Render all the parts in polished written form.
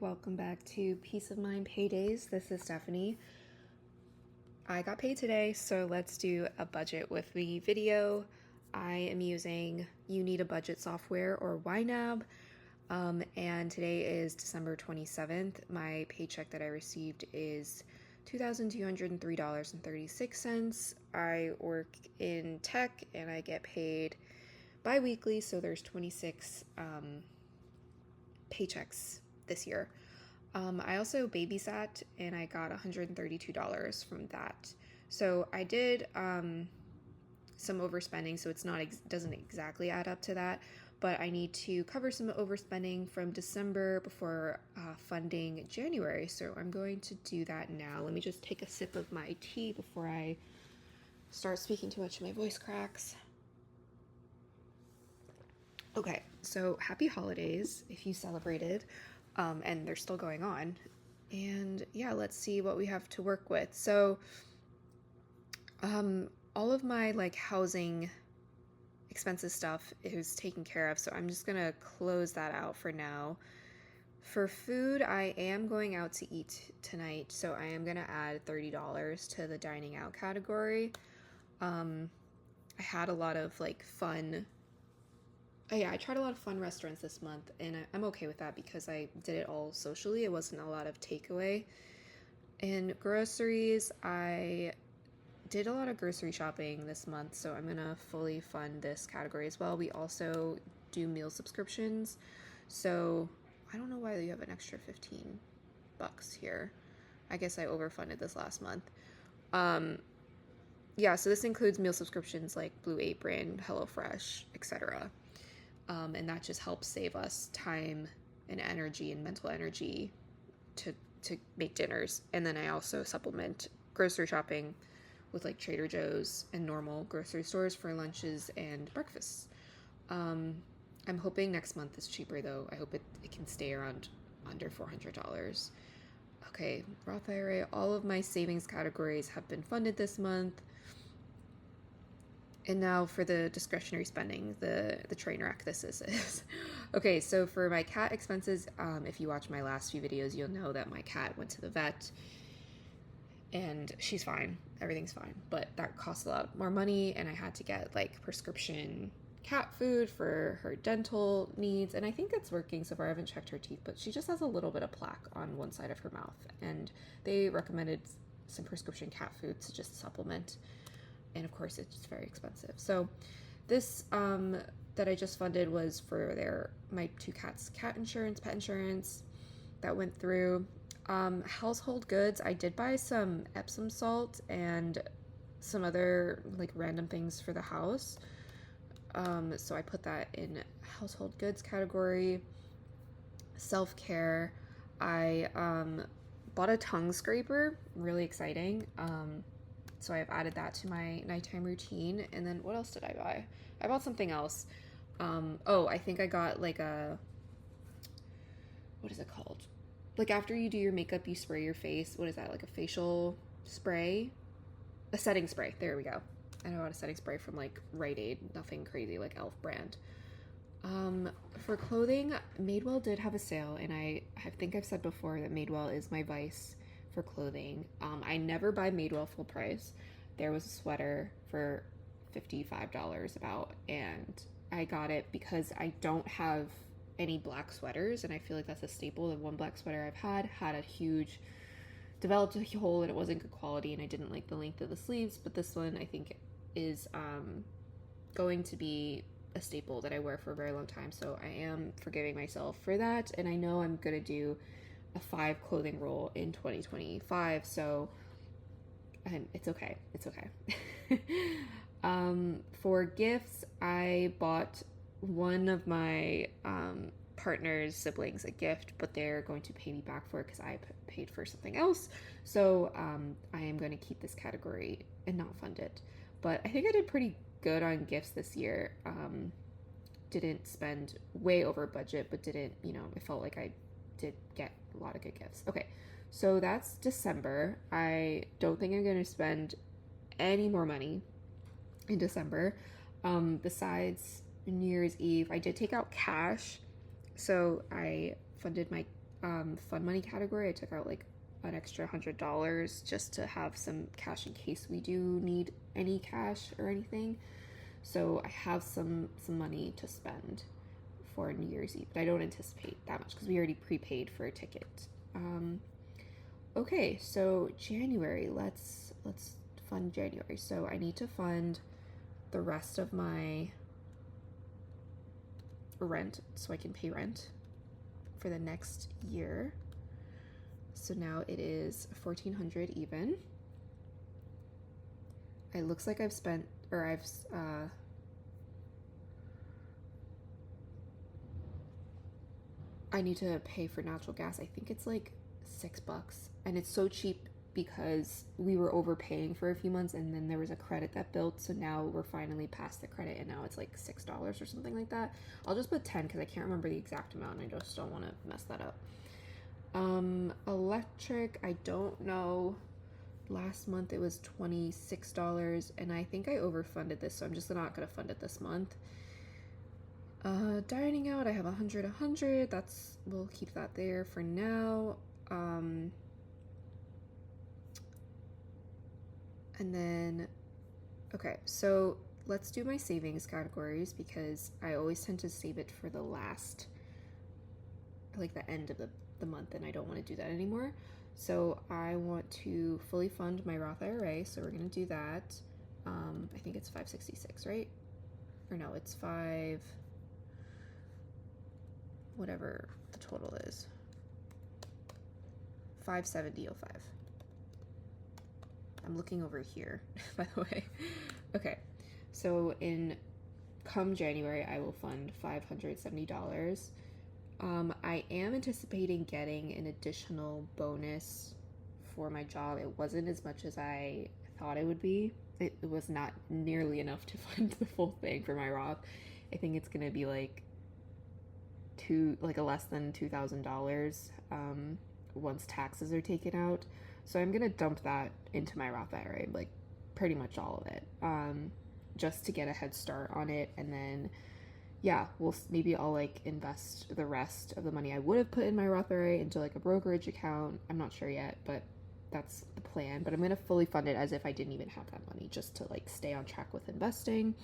Welcome back to Peace of Mind Paydays. This is Stephanie. I got paid today, so let's do a budget with me video. I am using You Need a Budget software, or YNAB, and today is December 27th. My paycheck that I received is $2,203.36. I work in tech and I get paid bi-weekly, so there's 26 paychecks this year. I also babysat and I got $132 from that. So I did some overspending, so it's not doesn't exactly add up to that, but I need to cover some overspending from December before funding January. So I'm going to do that now. Let me just take a sip of my tea before I start speaking too much and my voice cracks. Okay, so happy holidays if you celebrated, and they're still going on. And yeah, let's see what we have to work with. So all of my housing expenses stuff is taken care of, so I'm just gonna close that out for now. For food, I am going out to eat tonight, so I am gonna add $30 to the dining out category. I had a lot of fun. I tried a lot of fun restaurants this month, and I'm okay with that because I did it all socially. It wasn't a lot of takeaway. And groceries, I did a lot of grocery shopping this month, so I'm gonna fully fund this category as well. We also do meal subscriptions, so I don't know why you have an extra $15 here. I guess I overfunded this last month. Yeah, so this includes meal subscriptions like Blue Apron, HelloFresh, etc. And that just helps save us time and energy and mental energy to make dinners. And then I also supplement grocery shopping with Trader Joe's and normal grocery stores for lunches and breakfasts. I'm hoping next month is cheaper though. I hope it can stay around under $400. Okay, Roth IRA, all of my savings categories have been funded this month. And now for the discretionary spending, the train wreck this is. Okay, so for my cat expenses, if you watch my last few videos, you'll know that my cat went to the vet and she's fine. Everything's fine. But that costs a lot more money, and I had to get prescription cat food for her dental needs, and I think it's working so far. I haven't checked her teeth, but she just has a little bit of plaque on one side of her mouth, and they recommended some prescription cat food to just supplement. And of course it's very expensive. So this that I just funded was for my two cats' cat insurance, pet insurance that went through. Household goods, I did buy some Epsom salt and some other random things for the house. So I put that in household goods category. Self-care, I bought a tongue scraper, really exciting. So I've added that to my nighttime routine. And then what else did I buy? I bought something else. I think I got what is it called? After you do your makeup, you spray your face. What is that? A facial spray? A setting spray. There we go. I bought a setting spray from Rite Aid. Nothing crazy, Elf brand. For clothing, Madewell did have a sale, and I think I've said before that Madewell is my vice for clothing. I never buy Madewell full price. There was a sweater for $55 about, and I got it because I don't have any black sweaters, and I feel like that's a staple. The one black sweater I've had developed a hole, and it wasn't good quality, and I didn't like the length of the sleeves. But this one I think is going to be a staple that I wear for a very long time, so I am forgiving myself for that. And I know I'm gonna do a 5 clothing roll in 2025, so it's okay. For gifts, I bought one of my partner's siblings a gift, but they're going to pay me back for it because I paid for something else. So I am going to keep this category and not fund it. But I think I did pretty good on gifts this year. Didn't spend way over budget, but didn't, I felt like I did get a lot of good gifts. Okay, so that's December. I don't think I'm going to spend any more money in December. Besides New Year's Eve, I did take out cash, so I funded my fun money category, I took out like an extra $100 just to have some cash in case we do need any cash or anything. So I have some money to spend for New Year's Eve, but I don't anticipate that much because we already prepaid for a ticket. Okay, so January, let's fund January. So I need to fund the rest of my rent so I can pay rent for the next year. So now it is $1,400 even. It looks like I've spent, or I need to pay for natural gas. I think it's like $6, and it's so cheap because we were overpaying for a few months and then there was a credit that built, so now we're finally past the credit and now it's like $6 or something like that. I'll just put 10 because I can't remember the exact amount and I just don't want to mess that up. Electric, I don't know. Last month it was $26 and I think I overfunded this, so I'm just not gonna fund it this month. Dining out, I have 100. We'll keep that there for now. And then, okay, so let's do my savings categories because I always tend to save it for the last, like the end of the month, and I don't want to do that anymore. So I want to fully fund my Roth IRA, so we're going to do that. I think it's 566, right? Or no, it's whatever the total is. 570.05. I'm looking over here, by the way. Okay, so come January, I will fund $570. I am anticipating getting an additional bonus for my job. It wasn't as much as I thought it would be. It was not nearly enough to fund the full thing for my Roth. I think it's gonna be like less than $2,000 once taxes are taken out. So I'm gonna dump that into my Roth IRA, like pretty much all of it, just to get a head start on it. And then, yeah, maybe I'll like invest the rest of the money I would have put in my Roth IRA into like a brokerage account. I'm not sure yet, but that's the plan. But I'm gonna fully fund it as if I didn't even have that money, just to like stay on track with investing.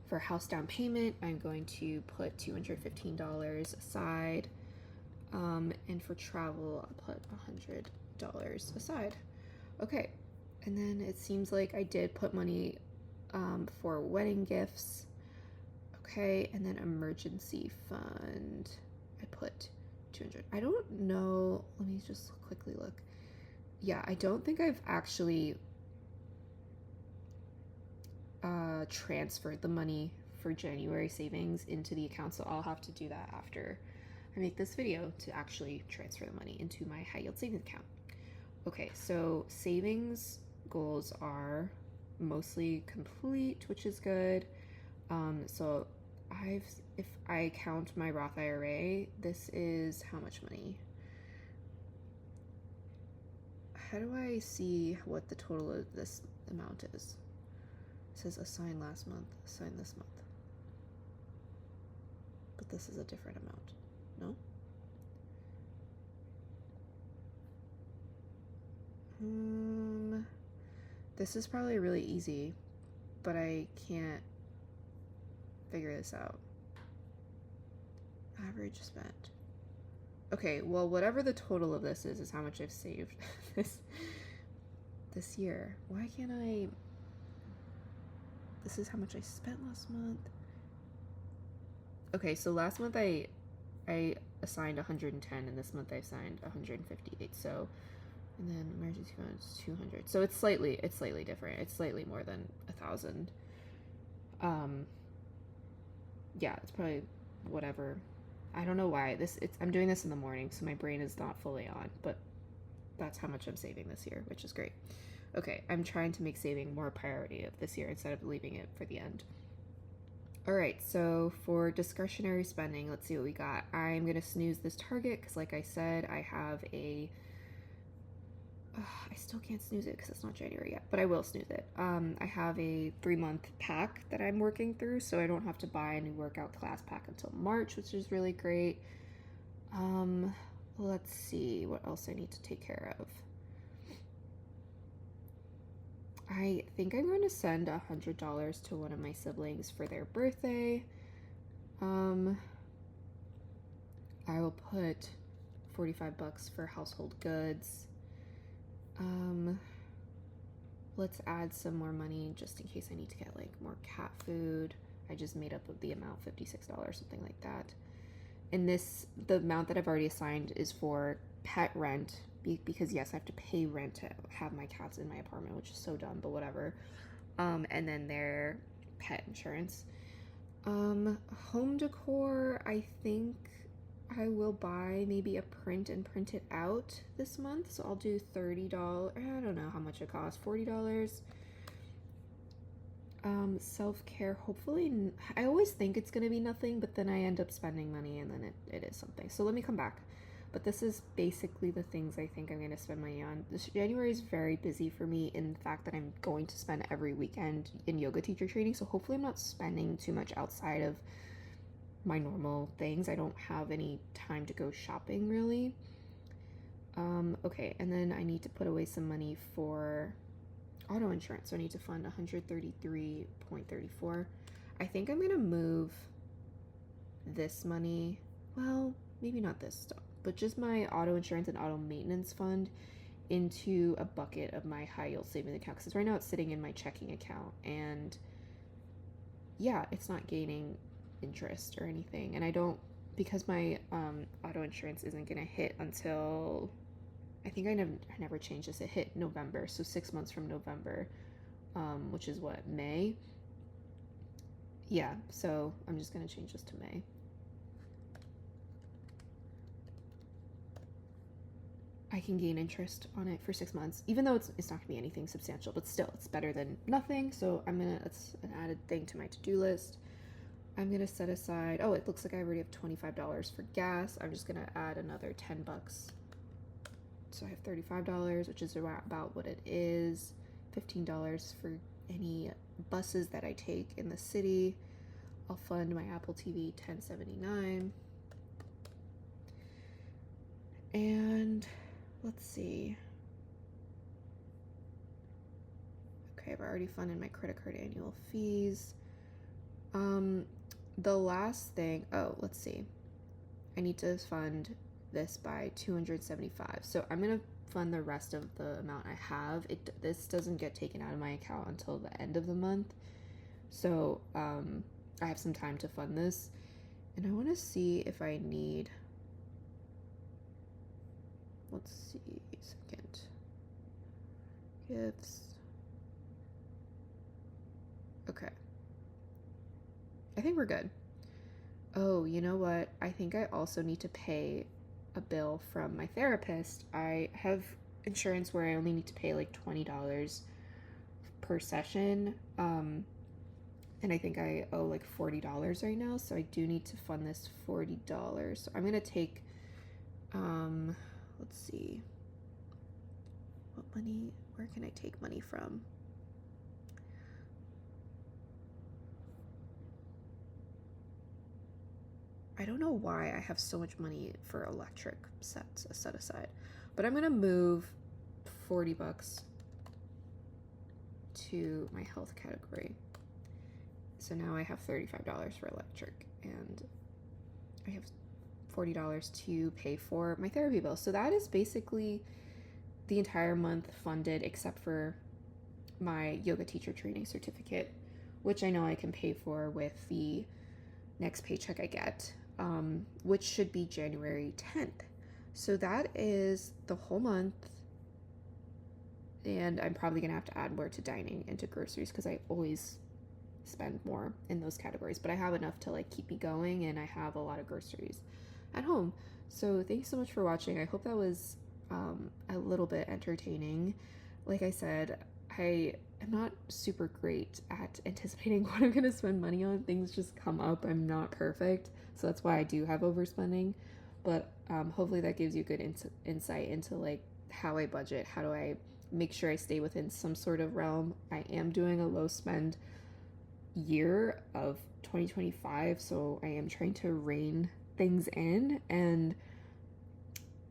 For house down payment, I'm going to put $215 aside. And for travel, I'll put $100 aside. Okay, and then it seems like I did put money for wedding gifts. Okay, and then emergency fund, I put 200. I don't know, let me just quickly look. Yeah, I don't think I've actually transferred the money for January savings into the account, so I'll have to do that after I make this video to actually transfer the money into my high yield savings account. Okay, so savings goals are mostly complete, which is good. So if I count my Roth IRA, this is how much money? How do I see what the total of this amount is? It says assign last month, assign this month. But this is a different amount, no? This is probably really easy, but I can't figure this out. Average spent. Okay, well, whatever the total of this is how much I've saved this year. Why can't I? This is how much I spent last month. Okay, so last month I assigned 110, and this month I assigned 158. So, and then emergency fund is 200. So it's slightly different. It's slightly more than 1,000. Yeah, it's probably whatever. I don't know why I'm doing this in the morning, so my brain is not fully on, but that's how much I'm saving this year, which is great. Okay, I'm trying to make saving more a priority of this year instead of leaving it for the end. All right, so for discretionary spending, let's see what we got. I'm gonna snooze this target because, like I said, I have I still can't snooze it because it's not January yet, but I will snooze it. I have a 3-month pack that I'm working through, so I don't have to buy a new workout class pack until March, which is really great. Let's see what else I need to take care of. I think I'm going to send $100 to one of my siblings for their birthday. I will put $45 for household goods. Let's add some more money just in case I need to get like more cat food. I just made up of the amount, $56, something like that. And the amount that I've already assigned is for pet rent, because yes, I have to pay rent to have my cats in my apartment, which is so dumb, but whatever. And then their pet insurance. Home decor, I think I will buy maybe a print and print it out this month. So I'll do $30. I don't know how much it costs, $40. Self-care, hopefully, I always think it's gonna be nothing, but then I end up spending money and then it is something. So let me come back. But this is basically the things I think I'm gonna spend money on. This January is very busy for me in the fact that I'm going to spend every weekend in yoga teacher training. So hopefully I'm not spending too much outside of my normal things. I don't have any time to go shopping really. Okay, and then I need to put away some money for auto insurance. So I need to fund 133.34. I think I'm gonna move this money, well, maybe not this stuff, but just my auto insurance and auto maintenance fund into a bucket of my high yield savings account, because right now it's sitting in my checking account, and yeah, it's not gaining interest or anything. And I don't, because my auto insurance isn't gonna hit until, I think I never changed this. It hit November, so 6 months from November, which is what, May? Yeah, so I'm just gonna change this to May. I can gain interest on it for 6 months, even though it's not gonna be anything substantial, but still, it's better than nothing. So it's an added thing to my to-do list. I'm gonna set aside, oh, it looks like I already have $25 for gas. I'm just gonna add another $10. So I have $35, which is about what it is. $15 for any buses that I take in the city. I'll fund my Apple TV, $10.79. And let's see. Okay, I've already funded my credit card annual fees. The last thing, oh, let's see. I need to fund this by $275. So I'm gonna fund the rest of the amount I have. This doesn't get taken out of my account until the end of the month. So I have some time to fund this. And I wanna see if I need, let's see, second. Gifts. Okay. I think we're good. Oh, you know what? I think I also need to pay a bill from my therapist. I have insurance where I only need to pay like $20 per session. And I think I owe like $40 right now. So I do need to fund this $40. So I'm going to take, let's see. Where can I take money from? I don't know why I have so much money for electric sets set aside, but I'm gonna move $40 to my health category. So now I have $35 for electric, and I have $40 to pay for my therapy bill. So that is basically the entire month funded, except for my yoga teacher training certificate, which I know I can pay for with the next paycheck I get, which should be January 10th. So that is the whole month. And I'm probably gonna have to add more to dining and to groceries, because I always spend more in those categories, but I have enough to like keep me going, and I have a lot of groceries at home. So thanks so much for watching. I hope that was a little bit entertaining. Like I said, I am not super great at anticipating what I'm gonna spend money on. Things just come up. I'm not perfect, so that's why I do have overspending. But hopefully that gives you good insight into like how I budget. How do I make sure I stay within some sort of realm? I am doing a low spend year of 2025, so I am trying to rein things in, and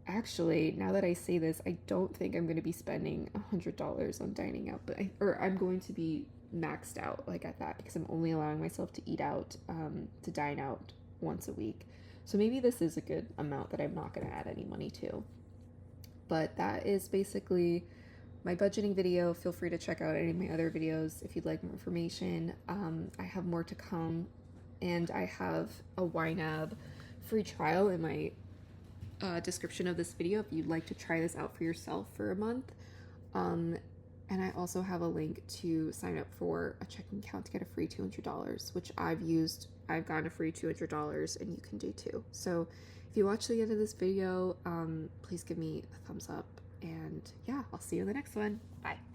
Actually, now that I say this, I don't think I'm going to be spending $100 on dining out, but I'm going to be maxed out like at that because I'm only allowing myself to eat out, to dine out once a week. So maybe this is a good amount that I'm not going to add any money to. But that is basically my budgeting video. Feel free to check out any of my other videos if you'd like more information. I have more to come, and I have a YNAB free trial in my description of this video if you'd like to try this out for yourself for a month. And I also have a link to sign up for a checking account to get a free $200, which I've used. I've gotten a free $200, and you can do too. So if you watch the end of this video, please give me a thumbs up, and yeah, I'll see you in the next one. Bye.